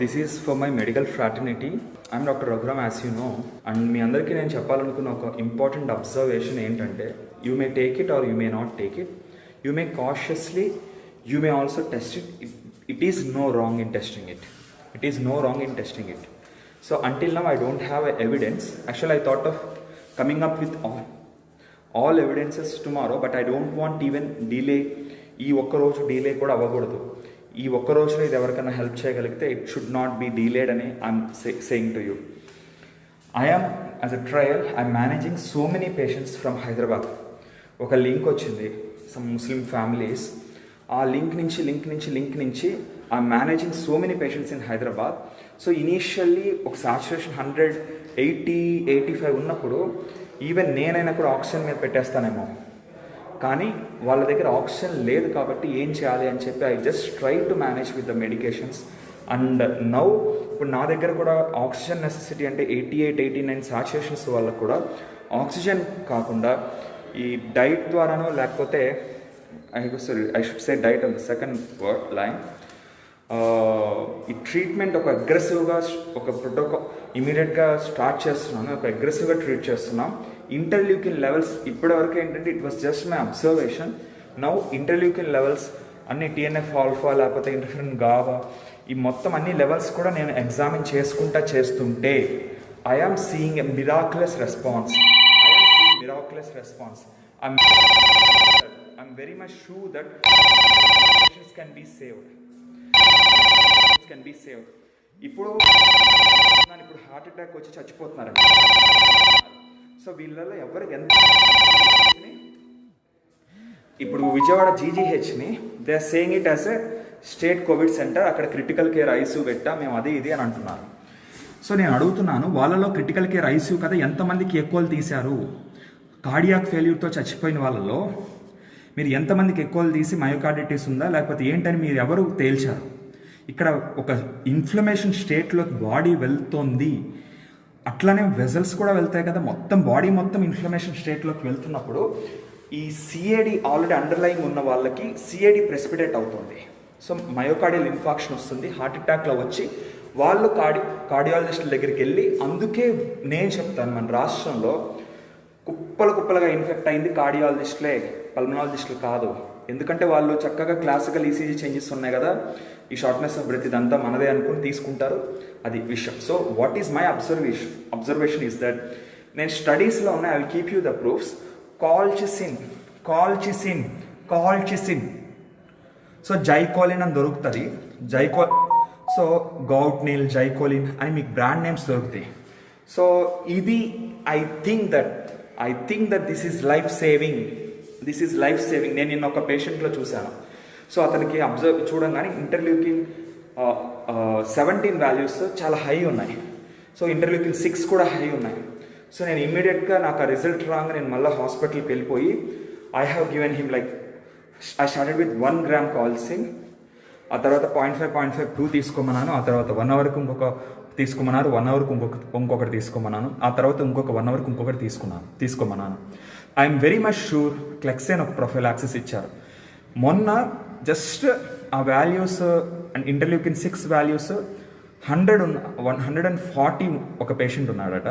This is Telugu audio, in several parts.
This is for my medical fraternity. I'm doctor Raghuram, as you know. And మీ అందరికీ నేను చెప్పాలనుకున్న ఒక ఇంపార్టెంట్ అబ్జర్వేషన్ ఏంటంటే, you may take it or you may not take it, you may cautiously, you may also test it. It is no wrong in testing it. It is no wrong in testing it. So until now I don't have evidence. Actually I thought of coming up with all evidences tomorrow, but I don't want even delay. ఈ ఒక్క రోజు డిలే కూడా అవ్వకూడదు. ఈ ఒక్క రోజులో ఇది ఎవరికైనా హెల్ప్ చేయగలిగితే it should not be delayed అని I'm saying to you. I'm as a trial I'm managing so many patients from Hyderabad. ఒక లింక్ వచ్చింది, సమ్ ముస్లిం ఫ్యామిలీస్. ఆ లింక్ నుంచి I'm managing so many patients in Hyderabad. So initially ఒక సాచురేషన్ 180-85 ఉన్నప్పుడు ఈవెన్ నేనైనా కూడా ఆక్సిజన్ మీద పెట్టేస్తానేమో, కానీ వాళ్ళ దగ్గర ఆక్సిజన్ లేదు కాబట్టి ఏం చేయాలి అని చెప్పి I just try to manage with the medications. And now ఇప్పుడు నా దగ్గర కూడా ఆక్సిజన్ నెసెసిటీ అంటే 88-89 సాచురేషన్స్ వాళ్ళకు కూడా ఆక్సిజన్ కాకుండా ఈ డైట్ ద్వారానో లేకపోతే I should say diet on the second word line, ఈ ట్రీట్మెంట్ ఒక అగ్రెసివ్గా ఒక ప్రోటోకాల్ ఇమీడియట్గా స్టార్ట్ చేస్తున్నాను, ఒక అగ్రెసివ్గా ట్రీట్ చేస్తున్నాం. ఇంటర్ల్యూకిన్ లెవెల్స్ ఇప్పటివరకు ఏంటంటే it was just my observation. Now interleukin levels అన్ని TNF ఆల్ఫా లేకపోతే ఇంటర్ఫెరిన్ గావా ఈ మొత్తం అన్ని లెవెల్స్ కూడా నేను ఎగ్జామిన్ చేస్తుంటే I am seeing a miraculous response. I'm very much sure that patients can be saved. ఇప్పుడు హార్ట్ అటాక్ వచ్చి చచ్చిపోతున్నారు. సో వీళ్ళలో ఎవరికి ఎంత ఇప్పుడు విజయవాడ GGHని they are saying it as a state covid centre, అక్కడ క్రిటికల్ కేర్ ICU పెట్టా మేము అది ఇది అని అంటున్నారు. సో నేను అడుగుతున్నాను, వాళ్ళలో క్రిటికల్ కేర్ ICU కదా ఎంతమందికి ఎక్కువలు తీశారు? కార్డియాక్ ఫెయిల్యూర్తో చచ్చిపోయిన వాళ్ళలో మీరు ఎంతమందికి ఎక్కువలు తీసి మయోకార్డిటిస్ ఉందా లేకపోతే ఏంటని మీరు ఎవరు తేల్చారు? ఇక్కడ ఒక ఇన్ఫ్లమేషన్ స్టేట్లోకి బాడీ వెళ్తుంది, అట్లానే వెజల్స్ కూడా వెళ్తాయి కదా, మొత్తం బాడీ మొత్తం ఇన్ఫ్లమేషన్ స్టేట్లోకి వెళ్తున్నప్పుడు ఈ CAD ఆల్రెడీ అండర్లైన్ ఉన్న వాళ్ళకి CAD ప్రెసిపిటేట్ అవుతుంది. సో మయోకార్డియల్ ఇన్ఫాక్షన్ వస్తుంది, హార్ట్ అటాక్లో వచ్చి వాళ్ళు కార్డియాలజిస్టుల దగ్గరికి వెళ్ళి, అందుకే నేను చెప్తాను మన రాష్ట్రంలో కుప్పలుగా ఇన్ఫెక్ట్ అయింది కార్డియాలజిస్టులే, పల్మనాలజిస్టులు కాదు. ఎందుకంటే వాళ్ళు చక్కగా క్లాసికల్ ECG చేంజెస్ ఉన్నాయి కదా, ఈ షార్ట్నెస్ ఆఫ్ బ్రెత్ ఇదంతా మనదే అనుకుని తీసుకుంటారు, అది విషయం. So what is my observation is that నేను స్టడీస్లో ఉన్నాయి, I will keep you the proofs. Colchicine so జైకోలిన్ అని దొరుకుతుంది, సో గౌట్నిల్, జైకోలిన్ అని మీకు బ్రాండ్ నేమ్స్ దొరుకుతాయి. సో ఇది I think that this is life saving. నేను నిన్న ఒక పేషెంట్లో చూశాను. సో అతనికి చూడంగానే ఇంటర్ల్యూకిన్ 17 వాల్యూస్ చాలా హై ఉన్నాయి, సో ఇంటర్ల్యూకిన్ 6 కూడా హై ఉన్నాయి. సో నేను ఇమ్మీడియట్గా నాకు ఆ రిజల్ట్ రాగా నేను మళ్ళీ హాస్పిటల్కి వెళ్ళిపోయి I have given him like I started with 1 gram colchicine, ఆ తర్వాత 0.5 తీసుకోమన్నాను, ఆ తర్వాత 1 అవర్కి ఇంకొక తీసుకోమన్నారు, 1 అవర్కి ఇంకొకటి తీసుకోమన్నాను, ఆ తర్వాత ఇంకొక 1 అవర్కి ఇంకొకటి తీసుకోమన్నాను. ఐఎమ్ వెరీ మచ్ షూర్ క్లెక్సేన్ ఒక ప్రొఫైలాక్సిస్ ఇచ్చారు. మొన్న జస్ట్ ఆ వాల్యూస్ అండ్ ఇంటర్ల్యూకిన్ 6 వాల్యూస్ 140 ఒక పేషెంట్ ఉన్నాడట,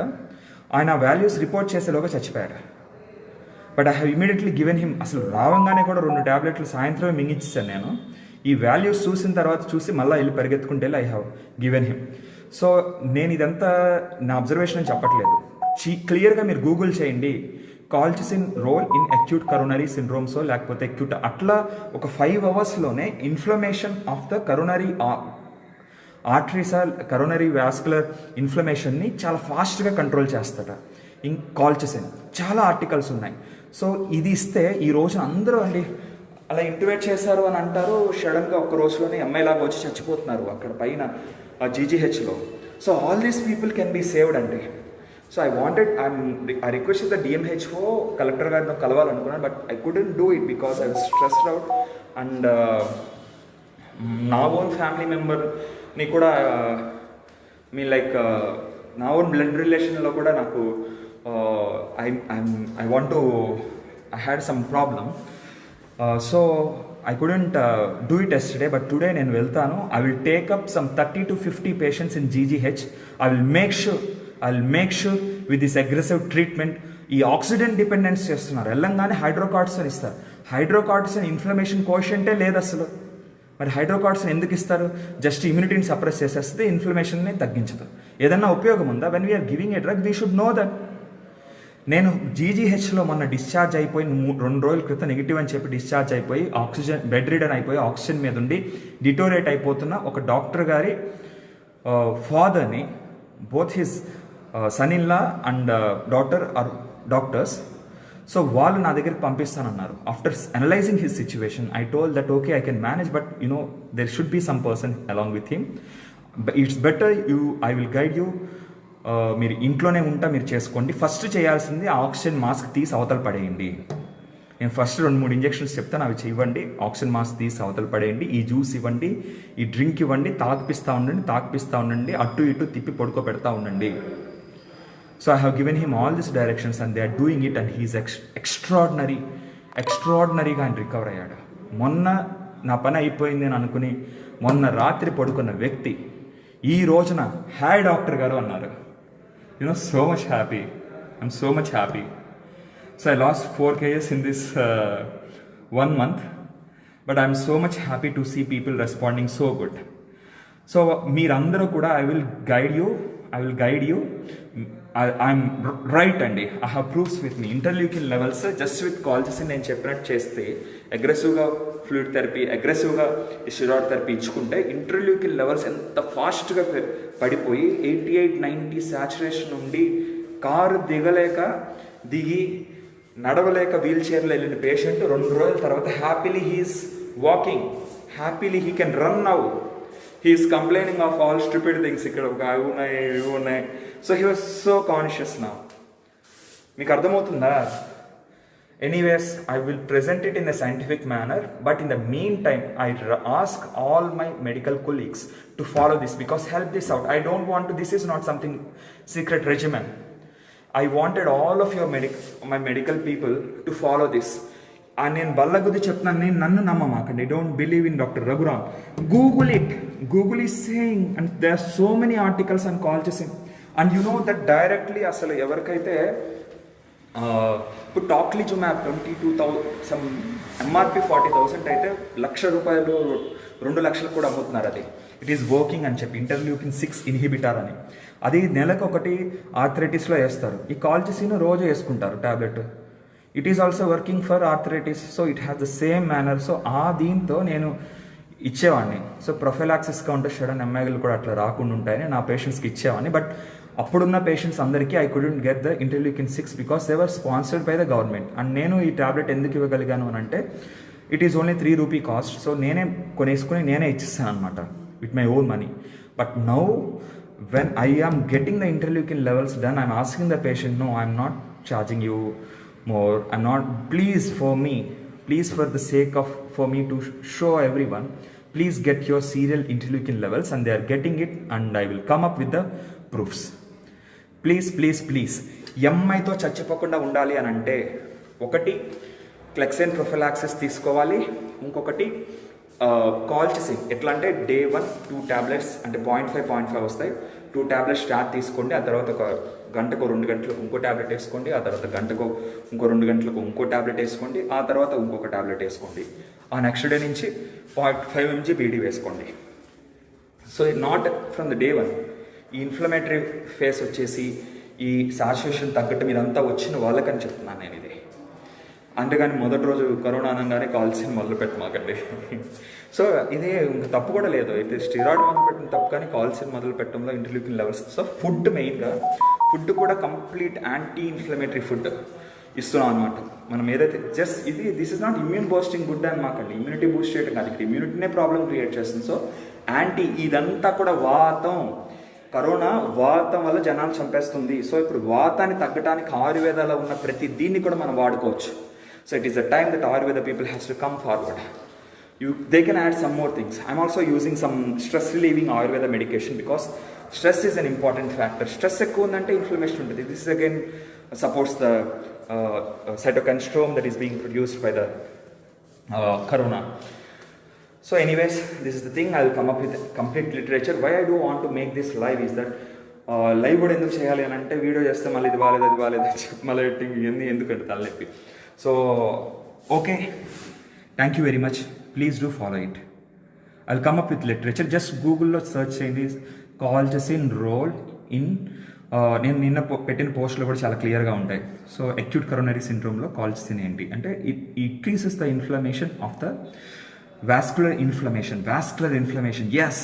ఆయన వాల్యూస్ రిపోర్ట్ చేసేలోగా చచ్చిపోయాడు. But I have immediately given him, అసలు రావంగానే కూడా 2 ట్యాబ్లెట్లు సాయంత్రమే మింగిచ్చాను నేను. ఈ వాల్యూస్ చూసిన తర్వాత చూసి మళ్ళీ వెళ్ళి పరిగెత్తుకుంటే I have given him. So నేను ఇదంతా నా అబ్జర్వేషన్ అని చెప్పట్లేదు, క్లియర్గా మీరు గూగుల్ చేయండి, colchicine role in acute coronary సిండ్రోమ్సో లేకపోతే అక్యూట్ అట్లా ఒక 5 అవర్స్లోనే ఇన్ఫ్లమేషన్ ఆఫ్ ద కరోనరీ ఆర్టరీసా కరోనరీ వాస్కులర్ ఇన్ఫ్లమేషన్ని చాలా ఫాస్ట్గా కంట్రోల్ చేస్తాడ కాల్చిసిన్. చాలా ఆర్టికల్స్ ఉన్నాయి. సో ఇది ఇస్తే ఈ రోజున అందరూ అండి అలా ఇంటివేట్ చేశారు అని అంటారు, సడన్గా ఒక రోజులోనే అమ్మాయిలాగా వచ్చి చచ్చిపోతున్నారు అక్కడ పైన GGHలో. So all these people can be saved అండి. So I requested the DMHO collector గారిని కలవాలనుకున్నాను, but I couldn't do it because I was stressed out. And నా ఓన్ ఫ్యామిలీ మెంబర్ని కూడా నా ఓన్ బ్లడ్ రిలేషన్లో కూడా నాకు I had some problem. So I couldn't do it yesterday, but today నేను వెళ్తాను. I will take up some 30 to 50 patients in GGH. I will make sure with this aggressive treatment. ఈ ఆక్సిడెంట్ డిపెండెన్స్ చేస్తున్నారు. వెళ్ళంగానే హైడ్రోకార్టిసోన్ ఇస్తారు. హైడ్రోకార్టిసోన్ ఇన్ఫ్లమేషన్ కోషంటే లేదు అసలు. మరి హైడ్రోకార్టిసోన్ ఎందుకు ఇస్తారు? జస్ట్ ఇమ్యూనిటీని సప్రెస్ చేసేస్తే ఇన్ఫ్లమేషన్ని తగ్గించదు. ఏదన్నా ఉపయోగం ఉందా? When we are giving a drug we should know that. నేను జీజీహెచ్లో మొన్న డిశ్చార్జ్ అయిపోయి 2 రోజుల క్రితం నెగిటివ్ అని చెప్పి డిశ్చార్జ్ అయిపోయి ఆక్సిజన్ బెడ్ రిడన్ అయిపోయి ఆక్సిజన్ మీద ఉండి డిటోరేట్ అయిపోతున్న ఒక డాక్టర్ గారి ఫాదర్ని, both his son in law and daughter are doctors. సో వాళ్ళు నా దగ్గరికి పంపిస్తానన్నారు. After analysing his situation I told that okay I can manage, but there should be some person along with him. It's better I will guide you. మీరు ఇంట్లోనే ఉంటా మీరు చేసుకోండి. ఫస్ట్ చేయాల్సింది ఆక్సిజన్ మాస్క్ తీసి అవతల పడేయండి. నేను ఫస్ట్ 2-3 ఇంజెక్షన్స్ చెప్తాను, అవి ఇవ్వండి. ఆక్సిజన్ మాస్క్ తీసి అవతల పడేయండి. ఈ జ్యూస్ ఇవ్వండి, ఈ డ్రింక్ ఇవ్వండి, తాకిపిస్తూ ఉండండి, అటు ఇటు తిప్పి పడుకోబెడతా ఉండండి. So I have given him all this directions and they are doing it and he is ఎక్స్ట్రాడినరీగా ఆయన రికవర్ అయ్యాడు. మొన్న నా పని అయిపోయింది అని అనుకుని మొన్న రాత్రి పడుకున్న వ్యక్తి ఈ రోజున హాయ్ డాక్టర్ గారు అన్నారు. So much happy. I'm so much happy. So I lost 4 kgs in this 1 month, but I'm so much happy to see people responding so good. So meerandaru kuda I will guide you. I'm right అండి. I have proofs with me. Interleukin levels just with colchicine నేను చెప్పినట్టు చేస్తే అగ్రెసివ్గా ఫ్లూయిడ్ థెరపీ, అగ్రెసివ్గా స్టెరాయిడ్ థెరపీ ఇచ్చుకుంటే ఇంటర్ల్యూకిన్ లెవెల్స్ ఎంత ఫాస్ట్గా పడిపోయి 88-90 సాచురేషన్ నుండి కారు దిగి నడవలేక వీల్ చైర్లో వెళ్ళిన పేషెంట్ 2 రోజుల తర్వాత happily he's walking, happily he can run now. He's complaining of all stupid things. ఇక్కడ అవి ఉన్నాయి. So he was so conscious now. మీకు అర్థమవుతుందా? Anyways, I will present it in a scientific manner, but in the meantime, I ask all my medical colleagues to follow this because help this out. I don't want to, this is not something secret regimen. I wanted all of your my medical people to follow this. And నేను బల్లగుద్ది చెప్తున్నాను, నేను నన్ను నమ్మమాకండి. Don't believe in Dr. Raghuram. Google it. Google is saying, and there are so many articles on colchicine. And you know that directly అసలు ఎవరికైతే ఇప్పుడు టాక్లిజుమాబ్ 22,000 సమ్ ఎంఆర్పి 40,000 అయితే ₹1,00,000 2 లక్షలు కూడా అమ్ముతున్నారు. అది ఇట్ ఈస్ వర్కింగ్ అని చెప్పి ఇంటర్ల్యూకిన్ 6 ఇన్హిబిటార్ అని. అది నెలకు ఒకటి ఆర్థరైటిస్లో వేస్తారు. ఈ కాల్చిసిన్ రోజు వేసుకుంటారు tablet. It is also working for arthritis. So it has the same manner. So దీంతో నేను ఇచ్చేవాడిని. సో ప్రొఫైలాక్సిస్గా ఉంటే షడన్ ఎంఐలు కూడా అట్లా రాకుండా ఉంటాయని నా పేషెంట్స్కి ఇచ్చేవాడిని. బట్ అప్పుడున్న పేషెంట్స్ అందరికీ I couldn't get the interleukin 6 because they were sponsored by the government. And నేను ఈ ట్యాబ్లెట్ ఎందుకు ఇవ్వగలిగాను అని అంటే it is only ₹3 cost. So నేనే కొనేసుకుని నేనే ఇచ్చిస్తాను అనమాట with my own money. But now when I am getting the interleukin levels done, I'm asking the patient, no I'm not charging you more. I'm not, please for the sake of, for me to show everyone, please get your serial interleukin levels, and they are getting it, and I will come up with the proofs. Please ఎంఐతో చచ్చిపోకుండా ఉండాలి అని అంటే ఒకటి క్లెక్సైన్ ప్రొఫిలాక్సిస్ తీసుకోవాలి, ఇంకొకటి కాల్చిసిన్. ఎట్లా అంటే డే 1 2 టాబ్లెట్స్ అంటే 0.5 వస్తాయి. 2 టాబ్లెట్స్ స్టార్ట్ తీసుకోండి. ఆ తర్వాత ఒక గంటకు 2 గంటలకు ఇంకో టాబ్లెట్ వేసుకోండి. ఆ తర్వాత గంటకు ఇంకో 2 గంటలకు ఇంకో టాబ్లెట్ వేసుకోండి. ఆ తర్వాత ఇంకొక టాబ్లెట్ వేసుకోండి. ఆ నెక్స్ట్ డే నుంచి 0.5 mg బీడీ వేసుకోండి. So not from the day 1. ఈ ఇన్ఫ్లమేటరీ ఫేస్ వచ్చేసి ఈ సాచురేషన్ తగ్గట్టు మీరంతా వచ్చిన వాళ్ళకని చెప్తున్నాను నేను ఇది. అంతేగాని మొదటి రోజు కరోనా అనగానే కాల్చిసిన్ మొదలు పెట్టమాకండి. సో ఇది ఇంకా తప్పు కూడా లేదు. అయితే స్టెరాయిడ్ మొదలు పెట్టిన తప్పు, కానీ కాల్చిసిన్ మొదలు పెట్టడంలో ఇంటర్ల్యూకిన్ లెవెల్స్. సో ఫుడ్ మెయిన్గా, ఫుడ్ కూడా కంప్లీట్ యాంటీ ఇన్ఫ్లమేటరీ ఫుడ్ ఇస్తున్నాం అనమాట. మనం ఏదైతే just this is not immune boosting food అని మాకండి. ఇమ్యూనిటీ బూస్ట్ చేయడం కాదు, ఇక్కడ ఇమ్యూనిటీనే ప్రాబ్లం క్రియేట్ చేస్తుంది. సో ఇదంతా కూడా వాతం, కరోనా వాతం వల్ల జనాలు చంపేస్తుంది. సో ఇప్పుడు వాతాన్ని తగ్గడానికి ఆయుర్వేదాలో ఉన్న ప్రతి దీన్ని కూడా మనం వాడుకోవచ్చు. So it is a time that Ayurveda people has to come forward. They can add some more things. I'm also using some stress relieving Ayurveda medication because stress is an important factor. Stress ekku undante inflammation untadi. This again supports the cytokine storm that is being produced by the corona. So anyways, this is the thing. I'll come up with complete literature. Why I do want to make this live is that live కూడా ఎందుకు చేయాలి అని అంటే వీడియో చేస్తే మళ్ళీ ఇది బాగాలేదు అది బాగాలేదు అని చెప్పి మళ్ళీ ఎడిటింగ్ ఇవన్నీ ఎందుకంటే తలనొప్పి. So okay, thank you very much. Please do follow it. I'll come up with literature. Just గూగుల్లో సెర్చ్ చేయండి కాల్చిసిన్ రోల్ ఇన్. నేను నిన్న పెట్టిన పోస్ట్లో కూడా చాలా క్లియర్గా ఉంటాయి. సో అక్యూట్ కరోనరీ సిండ్రోమ్లో కాల్చిసిన్ ఏంటి అంటే it increases the inflammation of the vascular inflammation. Yes,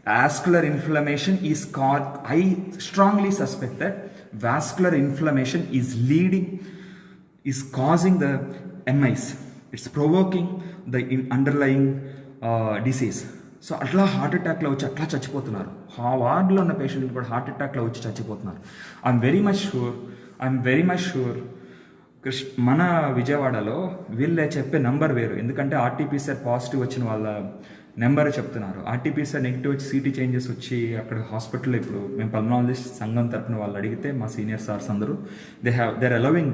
vascular inflammation is called. I strongly suspect that vascular inflammation is causing the MIs. It's provoking the underlying disease. So అట్లా హార్ట్ అటాక్లో వచ్చి అట్లా చచ్చిపోతున్నారు. ఆ వార్డులో ఉన్న పేషెంట్లు కూడా హార్ట్ అటాక్లో వచ్చి చచ్చిపోతున్నారు. ఐఎమ్ వెరీ మచ్ షూర్ మన విజయవాడలో వీళ్ళే చెప్పే నెంబర్ వేరు. ఎందుకంటే ఆర్టీపీసీఆర్ పాజిటివ్ వచ్చిన వాళ్ళ నెంబర్ చెప్తున్నారు. ఆర్టీపీసీఆర్ నెగిటివ్ వచ్చి సిటీ చేంజెస్ వచ్చి అక్కడ హాస్పిటల్లో ఇప్పుడు మేము పల్మనాలజిస్ట్ సంఘం తరపున వాళ్ళు అడిగితే మా సీనియర్ సార్స్ అందరూ they're allowing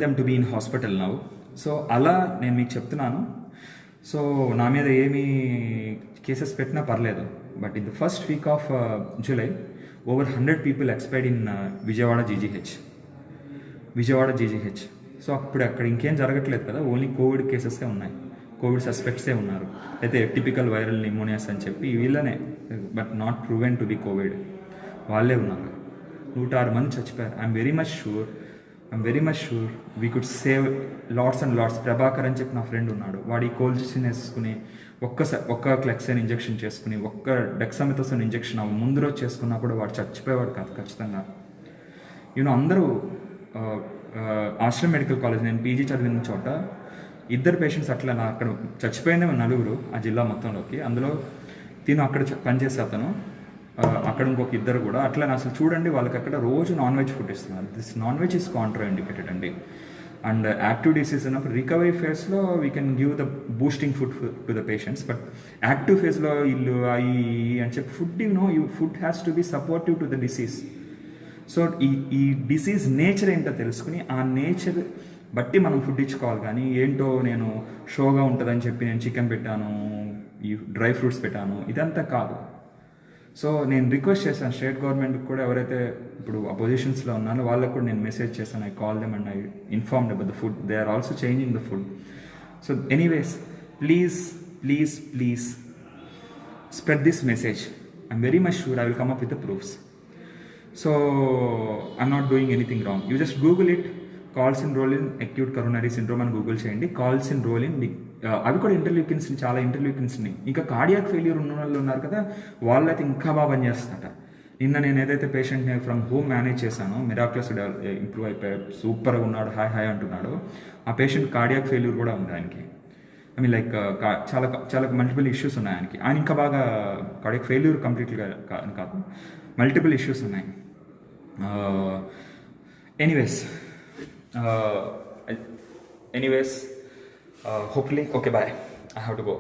them to be in hospital now. So అలా నేను మీకు చెప్తున్నాను. సో నా మీద ఏమీ కేసెస్ పెట్టినా పర్లేదు. But in the first week off July over 100 people expired in Vijayawada GGH. So అప్పుడు అక్కడ ఇంకేం జరగట్లేదు కదా, ఓన్లీ కోవిడ్ కేసెసే ఉన్నాయి, కోవిడ్ సస్పెక్ట్సే ఉన్నారు. అయితే టిపికల్ వైరల్ నిమోనియాస్ అని చెప్పి వీళ్ళనే, but not proven to be Covid, వాళ్ళే ఉన్నారు. 106 మంది చచ్చిపోయారు. I'm very much sure we could save lots and lots. Prabhakar అని చెప్పి నా ఫ్రెండ్ ఉన్నాడు, వాడి కోల్చిసిన్ వేసుకుని ఒక్క క్లెక్సైన్ ఇంజెక్షన్ చేసుకుని ఒక్క డెక్సామెథాసోన్ ఇంజెక్షన్ ముందు రోజు చేసుకున్నా కూడా వాడు చచ్చిపోయేవాడు కాదు ఖచ్చితంగా. అందరూ ఆశ్రమ్ మెడికల్ కాలేజ్, నేను పీజీ చదివిన చోట 2 పేషెంట్స్ అట్లా అక్కడ చచ్చిపోయిన 4 ఆ జిల్లా మొత్తంలోకి. అందులో తిను అక్కడ పనిచేసే అతను, అక్కడ ఇంకొక 2 కూడా అట్లా. అసలు చూడండి, వాళ్ళకి అక్కడ రోజు నాన్ వెజ్ ఫుడ్ ఇస్తున్నారు. This non veg is Contra indicated అండి. అండ్ యాక్టివ్ డిసీజ్ ఉన్నప్పుడు రికవరీ ఫేజ్లో we can give the boosting food to the patients. But active ఫేజ్లో ఇల్లు అవి అని చెప్పి food has to be supportive to the disease. So ఈ డిసీజ్ నేచర్ ఏంటో తెలుసుకుని ఆ నేచర్ బట్టి మనం ఫుడ్ ఇచ్చుకోవాలి. కానీ ఏంటో నేను షోగా ఉంటుందని చెప్పి నేను చికెన్ పెట్టాను, ఈ డ్రై ఫ్రూట్స్ పెట్టాను, ఇదంతా కాదు. సో నేను రిక్వెస్ట్ చేశాను స్టేట్ గవర్నమెంట్కి కూడా, ఎవరైతే ఇప్పుడు అపోజిషన్స్లో ఉన్నారో వాళ్ళకు కూడా నేను మెసేజ్ చేశాను. I call them and I informed about the food. They are also changing the food. So anyways, please spread this message. I'm very much sure I will come up with the proofs. So I'm not doing anything wrong. You just Google it, colchicine role in acute coronary syndrome అని గూగుల్ చేయండి. కాల్సిన్ రోల్ ఇన్, అవి కూడా ఇంటర్లూకిన్స్, చాలా ఇంటర్లూకిన్స్ ఉన్నాయి. ఇంకా కార్డియాక్ ఫెయిల్యూర్ ఉన్న వాళ్ళు ఉన్నారు కదా, వాళ్ళైతే ఇంకా బాగా పనిచేస్తారట. నిన్న నేను ఏదైతే పేషెంట్ని ఫ్రమ్ హోమ్ మేనేజ్ చేశానో, మిరాక్లస్ ఇంప్రూవ్ అయిపోయాడు, సూపర్గా ఉన్నాడు, హాయ్ అంటున్నాడు. ఆ పేషెంట్ కార్డియాక్ ఫెయిల్యూర్ కూడా ఉంది ఆయనకి. ఐ మీన్ లైక్ చాలా మల్టిపుల్ ఇష్యూస్ ఉన్నాయి ఆయనకి. ఆయన ఇంకా బాగా కార్డియాక్ ఫెయిల్యూర్ కంప్లీట్గా కాదు, మల్టిపుల్ ఇష్యూస్ ఉన్నాయి. Anyways, hopefully, okay, bye. I have to go.